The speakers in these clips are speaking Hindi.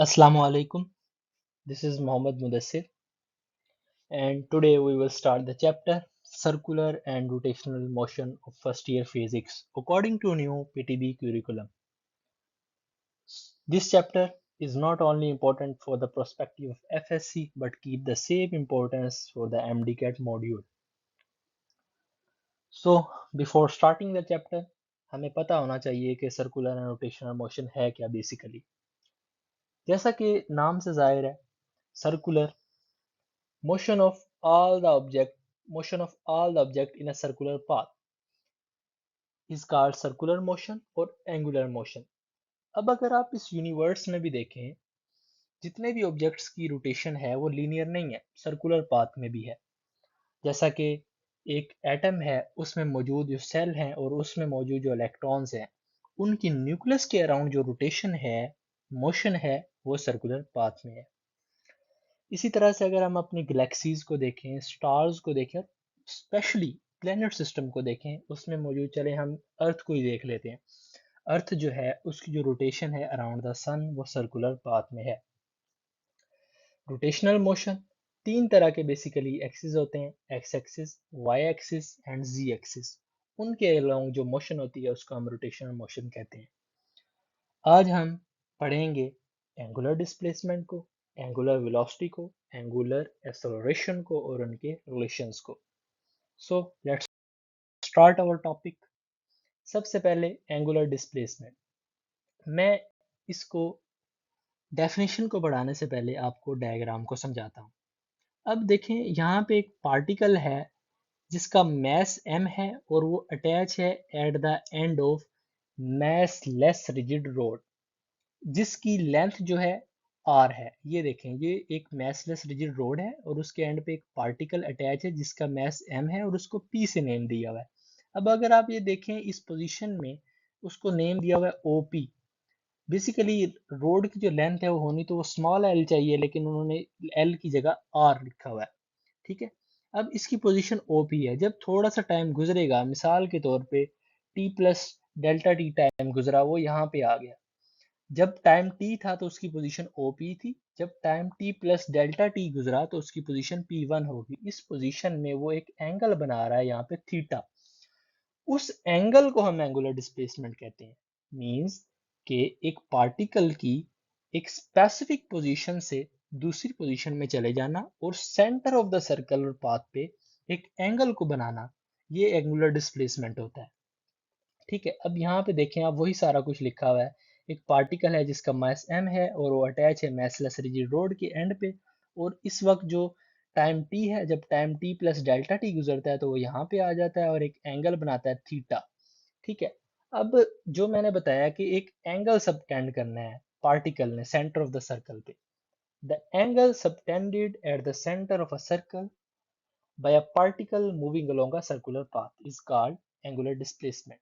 Assalamu alaikum. This is Mohammad Mudassir, and today we will start the chapter Circular and Rotational Motion of First Year Physics according to new PTB curriculum. This chapter is not only important for the perspective of FSC but keep the same importance for the MDCAT module. So before starting the chapter, हमें पता होना चाहिए कि सर्कुलर एंड रोटेशनल मोशन है क्या बेसिकली। जैसा कि नाम से जाहिर है, circular motion of all the object in a circular path is called circular motion और angular motion। अब अगर आप इस यूनिवर्स में भी देखें, जितने भी ऑब्जेक्ट्स की रोटेशन है वो लीनियर नहीं है, सर्कुलर पाथ में भी है। जैसा कि एक एटम है, उसमें मौजूद जो सेल हैं और उसमें मौजूद जो इलेक्ट्रॉन्स हैं, उनकी न्यूक्लियस के अराउंड जो रोटेशन है, मोशन है, वो सर्कुलर पाथ में है। इसी तरह से अगर हम अपनी गैलेक्सीज को देखें, स्टार्स को देखें, स्पेशली प्लैनेट सिस्टम को देखें, उसमें मौजूद, चले हम अर्थ को ही देख लेते हैं। अर्थ जो है उसकी जो रोटेशन है अराउंड द सन वो सर्कुलर पाथ में है। रोटेशनल मोशन तीन तरह के बेसिकली एक्सिस होते हैं, X axis, Y axis and Z axis. उनके अलोंग जो मोशन होती है उसको हम रोटेशनल मोशन कहते हैं। आज हम पढ़ेंगे एंगुलर डिस्प्लेसमेंट को, एंगुलर वेलोसिटी को, एंगुलर एक्सेलरेशन को और उनके रिलेशंस को। So let's start our topic. सबसे पहले एंगुलर डिस्प्लेसमेंट। मैं इसको डेफिनेशन को बढ़ाने से पहले आपको डायग्राम को समझाता हूँ। अब देखें, यहाँ पे एक पार्टिकल है जिसका मैस m है और वो अटैच है at the end of mass less rigid road, जिसकी लेंथ जो है r है। ये देखें, ये एक मैसलेस रिजिड रोड है और उसके एंड पे एक पार्टिकल अटैच है जिसका मैस m है और उसको p से नेम दिया हुआ है। अब अगर आप ये देखें इस पोजीशन में, उसको नेम दिया हुआ है OP। बेसिकली रोड की जो लेंथ है वो होनी तो वो स्मॉल l चाहिए, लेकिन उन्होंने l की जगह r लिखा हुआ है। ठीक है। अब इसकी पोजीशन OP है। जब थोड़ा सा टाइम गुजरेगा, मिसाल के तौर पे t plus delta T time गुजरा, वो यहाँ पे आ गया। जब टाइम t था तो उसकी पोजीशन OP थी, जब time t plus delta T गुजरा तो उसकी पोजीशन P1 होगी। इस पोजीशन में वो एक एंगल बना रहा है यहाँ पे थीटा। उस एंगल को हम एंगुलर डिस्प्लेसमेंट कहते हैं। मींस कि एक पार्टिकल की एक स्पेसिफिक पोजीशन से दूसरी पोजीशन में चले जाना और centre of the circular path पे एक एंगल को बनाना, ये एंगुलर डिस्प्लेसमेंट होता है। ठीक है। अब यहाँ पे देखें आप, वही सारा कुछ लिखा हुआ है। एक पार्टिकल है जिसका मास m है और वो अटैच है मैसलेस रिजिड रोड के एंड पे, और इस वक्त जो टाइम t है, जब time t plus delta T गुजरता है तो वो यहाँ पे आ जाता है और एक एंगल बनाता है थीटा। ठीक है। अब जो मैंने बताया कि एक एंगल सबटेंड करना है पार्टिकल ने सेंटर ऑफ द सर्कल पे, the angle subtended at the centre of a circle by a particle moving along a circular path is called angular displacement.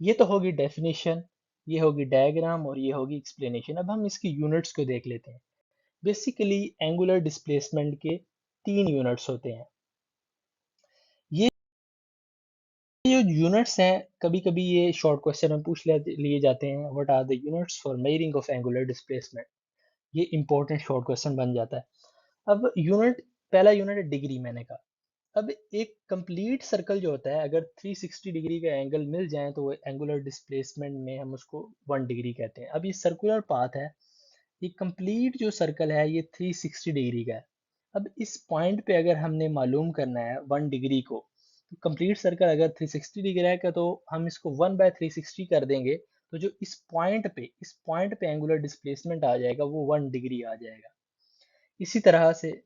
ये तो होगी डेफिनेशन, ये होगी डायग्राम और ये होगी एक्सप्लेनेशन। अब हम इसकी यूनिट्स को देख लेते हैं। बेसिकली एंगुलर डिस्प्लेसमेंट के तीन यूनिट्स होते हैं। ये जो यूनिट्स हैं, कभी कभी ये शॉर्ट क्वेश्चन में पूछ लिए जाते हैं, what are the units for measuring of angular displacement. ये इंपॉर्टेंट शॉर्ट क्वेश्चन बन जाता है। अब यूनिट, पहला यूनिट है डिग्री, मैंने कहा। अब एक कंप्लीट सर्कल जो होता है, अगर 360 डिग्री का एंगल मिल जाए तो वो एंगुलर डिस्प्लेसमेंट में हम उसको 1 डिग्री कहते हैं। अब ये सर्कुलर पाथ है, ये कंप्लीट जो सर्कल है ये 360 डिग्री का है। अब इस पॉइंट पे अगर हमने मालूम करना है 1 डिग्री को, तो कंप्लीट सर्कल अगर 360 डिग्री का तो हम इसको 1/360 कर देंगे, तो जो इस पॉइंट पे एंगुलर डिस्प्लेसमेंट आ जाएगा वो 1 डिग्री आ जाएगा। इसी तरह से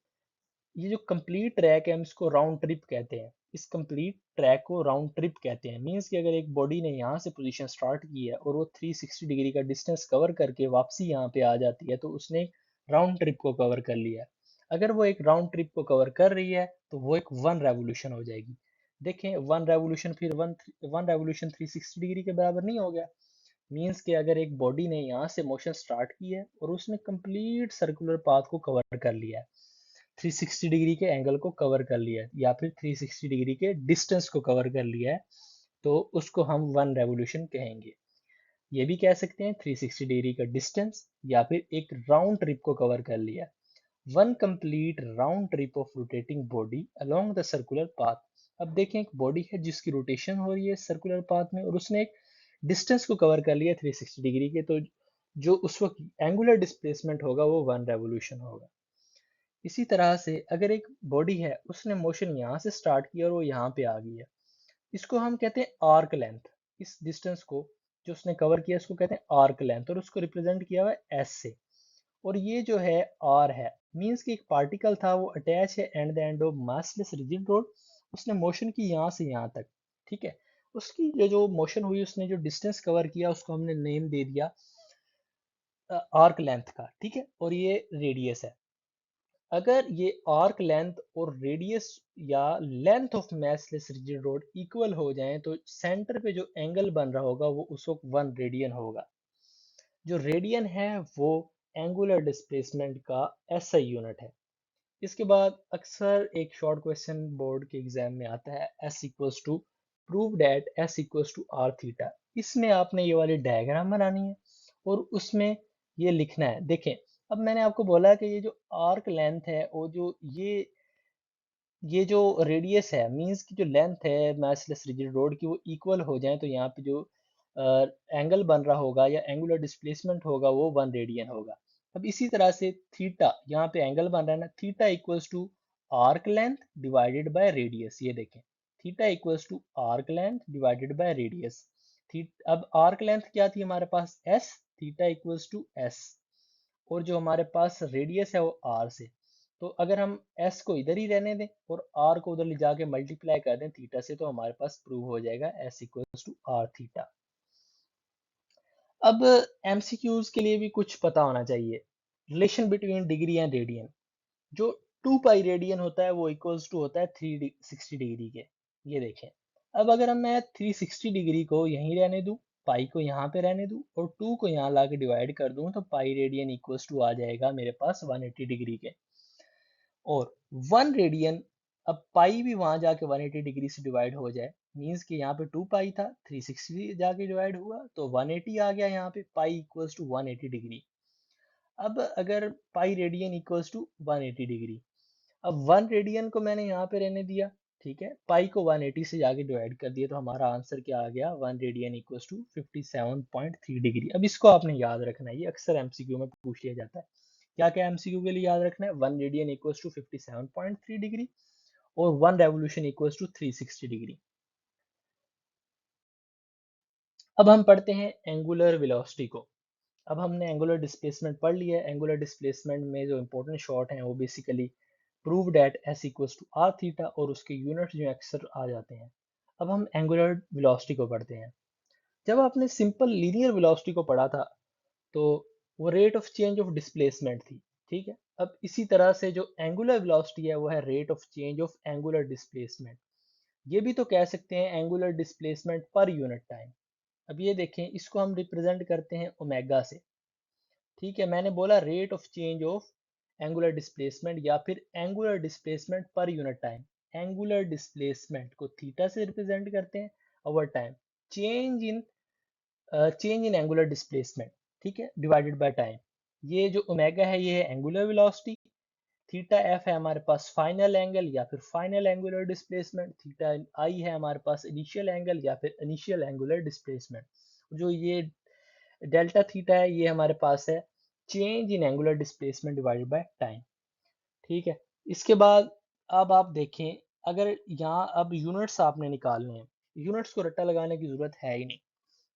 ये जो कंप्लीट ट्रैक है हम इसको राउंड ट्रिप कहते हैं। इस कंप्लीट ट्रैक को राउंड ट्रिप कहते हैं। मींस कि अगर एक बॉडी ने यहाँ से पोजीशन स्टार्ट की है और वो 360 डिग्री का डिस्टेंस कवर करके वापसी यहाँ पे आ जाती है तो उसने एक राउंड ट्रिप को कवर कर लिया है। अगर वो एक राउंड ट्रिप को कवर कर रही है तो वो एक 1 रेवोल्यूशन हो जाएगी। देखें, 1 रेवोल्यूशन फिर 1 रेवोल्यूशन 360 डिग्री के बराबर नहीं हो गया। मींस कि अगर एक बॉडी ने यहाँ से मोशन स्टार्ट की है और उसने कंप्लीट सर्कुलर पाथ को कवर कर लिया है, 360 डिग्री के एंगल को कवर कर लिया है या फिर 360 डिग्री के डिस्टेंस को कवर कर लिया है, तो उसको हम 1 रेवोल्यूशन कहेंगे। ये भी कह सकते हैं 360 डिग्री का डिस्टेंस, या फिर एक राउंड ट्रिप को कवर कर लिया। One complete round trip of rotating body along the circular path. अब देखें एक बॉडी है जिसकी रोटेशन हो रही है सर्कुलर पाथ में, और उसने एक डिस्टेंस को कवर कर लिया 360 डिग्री के, तो जो उस वक्त एंगुलर डिस्प्लेसमेंट होगा वो 1 रेवोल्यूशन होगा। इसी तरह से अगर एक बॉडी है, उसने मोशन यहाँ से स्टार्ट किया और वो यहाँ पे आ गई है, इसको हम कहते हैं आर्क लेंथ। इस डिस्टेंस को जो उसने कवर किया उसको कहते हैं आर्क लेंथ, और उसको रिप्रेजेंट किया हुआ है एस से। और ये जो है आर है, मींस कि एक पार्टिकल था वो अटैच है at the end of massless rigid rod, उसने मोशन की यहाँ से यहाँ तक, ठीक है। उसकी जो मोशन हुई, उसने जो डिस्टेंस कवर किया उसको हमने नेम दे दिया आर्क लेंथ का, ठीक है। और ये रेडियस है। अगर ये आर्क लेंथ और रेडियस या length of massless rigid rod equal हो जाएं, तो सेंटर पे जो एंगल बन रहा होगा वो उस वक्त 1 रेडियन होगा। जो रेडियन है वो एंगुलर डिस्प्लेसमेंट का एसआई यूनिट है। इसके बाद अक्सर एक शॉर्ट क्वेश्चन बोर्ड के एग्जाम में आता है, S equals to prove that S equals to R theta. इसमें आपने ये वाली डायग्राम बनानी है और उसमें ये लिखना है। देखें, अब मैंने आपको बोला कि ये जो आर्क लेंथ है, और जो ये जो रेडियस है, मींस की जो लेंथ है मैसलेस रिजिड रॉड की, वो इक्वल हो जाए, तो यहाँ पे जो एंगल बन रहा होगा या एंगुलर डिस्प्लेसमेंट होगा वो 1 रेडियन होगा। अब इसी तरह से थीटा, यहाँ पे एंगल बन रहा है ना, theta equals to arc length divided by radius. ये देखें, theta equals to arc length divided by radius. अब आर्क लेंथ क्या थी हमारे पास, S, theta equals to S, और जो हमारे पास रेडियस है वो आर से। तो अगर हम एस को इधर ही रहने दें और आर को उधर ले जाके मल्टीप्लाई कर दें थीटा से, तो हमारे पास प्रूव हो जाएगा S equals to R theta. अब एमसीक्यूज के लिए भी कुछ पता होना चाहिए, relation between degree and radian. जो 2 पाई रेडियन होता है वो इक्वल्स टू होता है 360 डिग्री के। ये देखें, अब अगर हम मैं 360 डिग्री को यहीं रहने दूं, पाई को यहाँ पे रहने दूं और 2 को यहाँ ला के डिवाइड कर दूं, तो पाई रेडियन इक्वल्स टू आ जाएगा मेरे पास 180 डिग्री के। और 1 रेडियन, अब पाई भी वहां जाके 180 डिग्री से डिवाइड हो जाए, मीन्स कि यहाँ पे 2 पाई था, 360 जाके डिवाइड हुआ तो 180 आ गया यहाँ पे, पाई इक्वल्स टू 180 डिग्री। अब अगर pi radian equals to 180 degree, अब 1 रेडियन को मैंने यहाँ पे रहने दिया, ठीक है, पाई को 180 से जाके डिवाइड कर दिया, तो हमारा आंसर क्या आ गया, 1 रेडियन इक्वल्स टू 57.3 डिग्री। अब इसको आपने याद रखना है, ये अक्सर एमसीक्यू में पूछ लिया जाता है। क्या क्या एमसीक्यू के लिए याद रखना है, 1 रेडियन इक्वल्स टू 57.3 डिग्री और 1 रेवोल्यूशन इक्वल्स टू 360 डिग्री। अब हम पढ़ते हैं एंगुलर वेलोसिटी को। अब हमने एंगुलर डिस्प्लेसमेंट पढ़ लिया है। एंगुलर डिस्प्लेसमेंट में जो इंपॉर्टेंट शॉर्ट हैं वो basically prove that S equals to R theta, और उसके यूनिट्स जो अक्सर आ जाते हैं। अब हम एंगुलर वेलोसिटी को पढ़ते हैं। जब आपने सिंपल लीनियर वेलोसिटी को पढ़ा था, तो वो rate of change of displacement थी, ठीक है। अब इसी तरह से जो एंगुलर वेलोसिटी है वो है rate of change of angular displacement. ये भी तो कह सकते हैं angular displacement per unit time. अब ये देखें, इसको हम रिप्रेजेंट करते हैं ओमेगा से, ठीक है। मैंने बोला rate of change of angular displacement या फिर angular displacement per unit time. Angular displacement को थीटा से रिप्रेजेंट करते हैं, over time change in angular displacement, ठीक है, डिवाइडेड बाय टाइम। ये जो ओमेगा है ये है एंगुलर वेलोसिटी, थीटा एफ है हमारे पास फाइनल एंगल या फिर फाइनल एंगुलर डिस्प्लेसमेंट, थीटा आई है हमारे पास इनिशियल एंगल या फिर इनिशियल एंगुलर डिस्प्लेसमेंट। जो ये डेल्टा थीटा है ये हमारे पास है change in angular displacement divided by time, ठीक है। इसके बाद अब आप देखें, अगर यहाँ अब यूनिट्स आपने निकालने हैं, यूनिट्स को रट्टा लगाने की जरूरत है ही नहीं।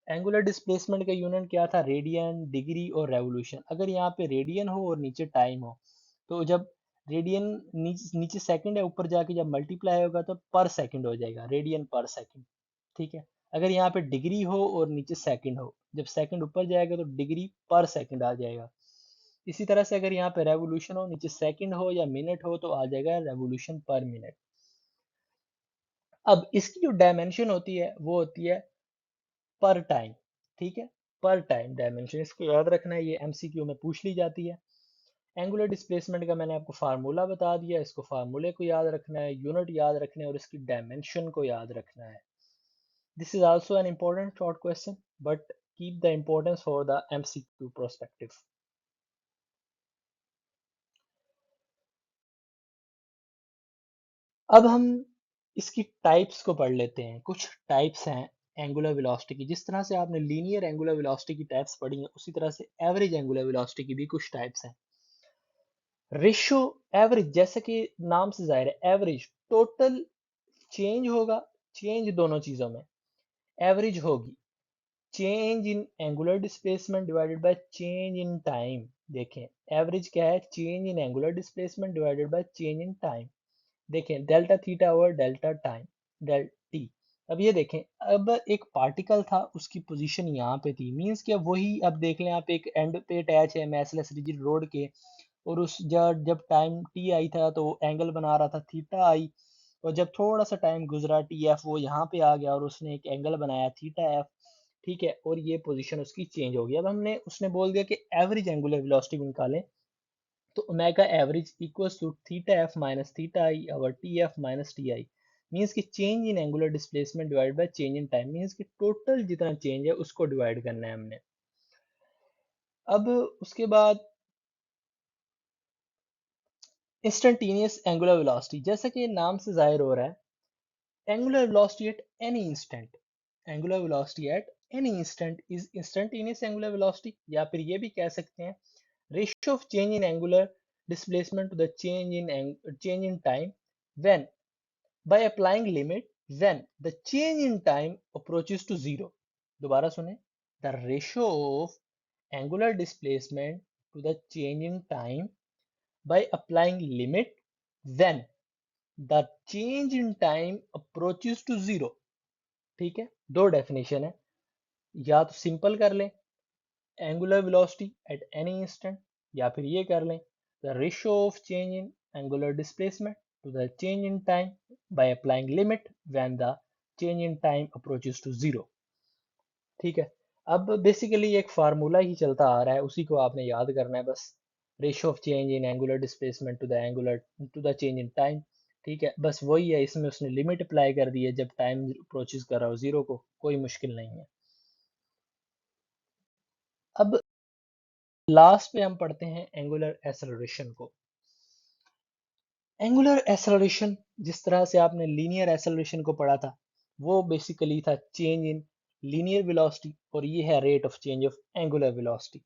एंगुलर डिस्प्लेसमेंट का यूनिट क्या था, रेडियन, डिग्री और रेवोल्यूशन। अगर यहाँ पे रेडियन हो और नीचे टाइम हो, तो जब रेडियन नीचे सेकंड है, ऊपर जाके जब मल्टीप्लाई होगा तो पर सेकंड हो जाएगा, रेडियन पर सेकंड, ठीक है। अगर यहाँ पे डिग्री हो और नीचे सेकंड हो, जब सेकंड ऊपर जाएगा तो डिग्री पर सेकंड आ जाएगा। इसी तरह से अगर यहाँ पे रेवोल्यूशन हो, नीचे सेकंड हो या मिनट हो, तो आ जाएगा रेवोल्यूशन पर मिनट। अब इसकी जो डायमेंशन होती है वो होती है पर टाइम, ठीक है, पर टाइम डायमेंशन। इसको याद रखना है, ये एमसीक्यू में पूछ ली जाती है। एंगुलर डिस्प्लेसमेंट का मैंने आपको फार्मूला बता दिया, इसको फार्मूले को याद रखना है, यूनिट याद रखने हैं और इसकी डायमेंशन को याद रखना है। This is also an important short question, but keep the importance for the MCQ perspective. अब हम इसकी टाइप्स को पढ़ लेते हैं। कुछ टाइप्स हैं एंगुलर वेलोसिटी की। जिस तरह से आपने लीनियर एंगुलर वेलोसिटी की टाइप्स पढ़ी हैं, उसी तरह से एवरेज एंगुलर वेलोसिटी की भी कुछ टाइप्स हैं। रेशियो एवरेज, जैसे कि नाम से जाहिर है, एवरेज टोटल चेंज होगा, चेंज दोनों चीजों में। एवरेज होगी change in angular displacement divided by change in time. देखें एवरेज क्या है, change in angular displacement divided by change in time. देखें delta theta over delta time, del T. अब ये देखें, अब एक पार्टिकल था, उसकी पोजीशन यहाँ पे थी, मींस कि वही, अब देख लें आप, एक एंड पे अटैच है मैसलेस रिजिड रोड के, और उस जब जब टाइम टी आई था तो एंगल बना रहा था थीटा आई, और जब थोड़ा सा टाइम गुजरा टी एफ, वो यहाँ पे आ गया और उसने एक एंगल बनाया थीटा एफ। ठीक है, और ये पोजीशन उसकी चेंज हो गई। अब हमने उसने बोल दिया कि एवरेज एंगुलर वेलोसिटी निकालें, तो omega average equals to theta F minus theta I और T F minus T I. Means कि change in angular displacement divide by change in time, means कि टोटल जितना चेंज है उसको डिवाइड करना है हमने। अब उसके बाद इंस्टेंटेनियस एंगुलर वेलोसिटी, जैसा कि नाम से जाहिर हो रहा है, angular velocity at any instant, angular velocity at any instant is instantaneous angular velocity, या फिर ये भी कह सकते हैं ratio of change in angular displacement to the change in time when by applying limit when the change in time approaches to zero. दोबारा सुने, the ratio of angular displacement to the change in time by applying limit when the change in time approaches to zero. ठीक है, दो डेफिनेशन है, या तो सिंपल कर लें angular velocity at any instant, या फिर ये कर लें the ratio of change in angular displacement to the change in time by applying limit when the change in time approaches to zero. ठीक है, अब बेसिकली एक फार्मूला ही चलता आ रहा है, उसी को आपने याद करना है बस। Ratio of change in angular displacement to the change in time. ठीक है, बस वही है, इसमें उसने लिमिट अप्लाई कर दी है जब टाइम अप्रोचेस कर रहा हो जीरो को, कोई मुश्किल नहीं है। अब लास्ट पे हम पढ़ते हैं एंगुलर एक्सेलरेशन को। एंगुलर एक्सेलरेशन, जिस तरह से आपने लीनियर एक्सेलरेशन को पढ़ा था, वो बेसिकली था चेंज इन लीनियर वेलोसिटी, और ये है rate of change of angular velocity.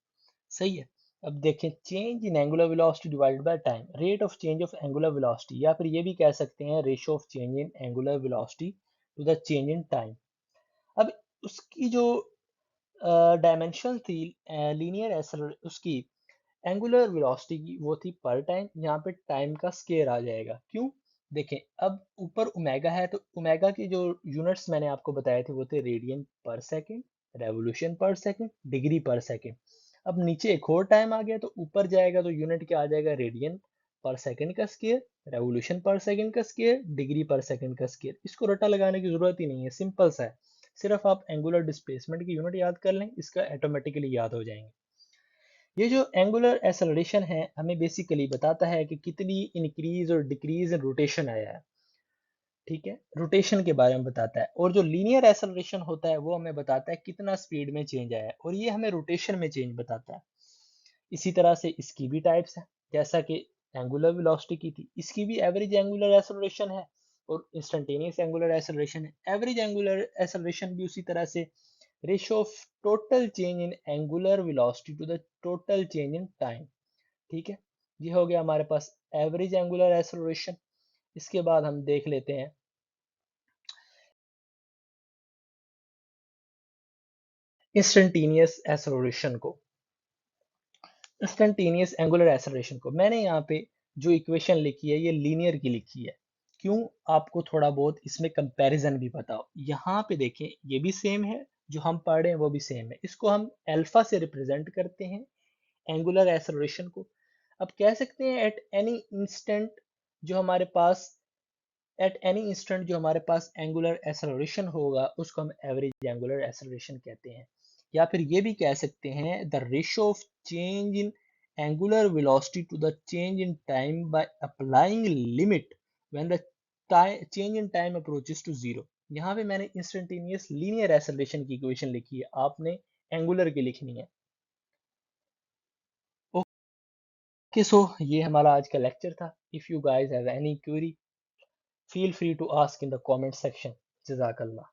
सही है, अब देखें change in angular velocity divided by time, rate of change of angular velocity, या फिर ये भी कह सकते हैं ratio of change in angular velocity to the change in time. अब उसकी जो डायमेंशन थी लीनियर उसकी एंगुलर वेलोसिटी की, वो थी पर टाइम। यहाँ पे टाइम का स्केयर आ जाएगा, क्यों? देखें, अब ऊपर ओमेगा है, तो ओमेगा की जो यूनिट्स मैंने आपको बताए थे वो थे रेडियन पर सेकेंड, रेवोल्यूशन पर सेकेंड, डिग्री पर सेकेंड। अब नीचे एक और टाइम आ गया, तो ऊपर जाएगा तो यूनिट क्या आ जाएगा, रेडियन पर सेकेंड का स्केयर, रेवोल्यूशन पर सेकेंड का स्केयर, डिग्री पर सेकेंड का स्केयर। इसको रटा लगाने की जरूरत ही नहीं है, सिंपल सा है। सिर्फ आप एंगुलर डिस्प्लेसमेंट की यूनिट याद कर लें, इसका ऑटोमेटिकली याद हो जाएंगे। ये जो एंगुलर एक्सेलरेशन है, हमें बेसिकली बताता है कि कितनी इंक्रीज और डिक्रीज इन रोटेशन आया है। ठीक है, रोटेशन के बारे में बताता है। और जो लीनियर एक्सेलरेशन होता है वो हमें बताता है कितना स्पीड में चेंज आया है, और ये हमें रोटेशन में चेंज बताता है। इसी तरह से इसकी भी टाइप्स हैं, जैसा कि एंगुलर वेलोसिटी की थी, इसकी भी एवरेज एंगुलर एक्सेलरेशन है और इंस्टेंटेनियस एंगुलर एक्सेलरेशन है। एवरेज एंगुलर एक्सेलरेशन भी उसी तरह से ratio of total change in angular velocity to the total change in time. ठीक है, ये हो गया हमारे पास एवरेज एंगुलर एक्सेलरेशन। इसके बाद हम देख लेते हैं इंस्टेंटेनियस एक्सेलरेशन को। इंस्टेंटेनियस एंगुलर एक्सेलरेशन को मैंने यहाँ पे जो इक्वेशन लिखी है ये लीनियर की लिखी है, क्यों? आपको थोड़ा बहुत इसमें कंपैरिजन भी पता हो। यहाँ पे देखें, ये भी सेम है, जो हम पढ़ रहे हैं वो भी सेम है। इसको हम अल्फा से रिप्रेजेंट करते हैं एंगुलर एक्सेलरेशन को। अब कह सकते हैं एट एनी इंस्टेंट जो हमारे पास एट एनी इंस्टेंट जो हमारे पास एंगुलर एक्सेलरेशन होगा उसको हम एवरेज एंगुलर एक्सेलरेशन कहते हैं। या फिर ये भी कह सकते हैं the ratio of change in angular velocity to the change in time by applying limit when the change in time approaches to zero. यहाँ पे मैंने इंस्टेंटेनियस लीनियर एक्सेलरेशन की इक्वेशन लिखी है, आपने एंगुलर की लिखनी है। ओके, सो ये हमारा आज का लेक्चर था। If you guys have any query, feel free to ask in the comment section. Jazakallah.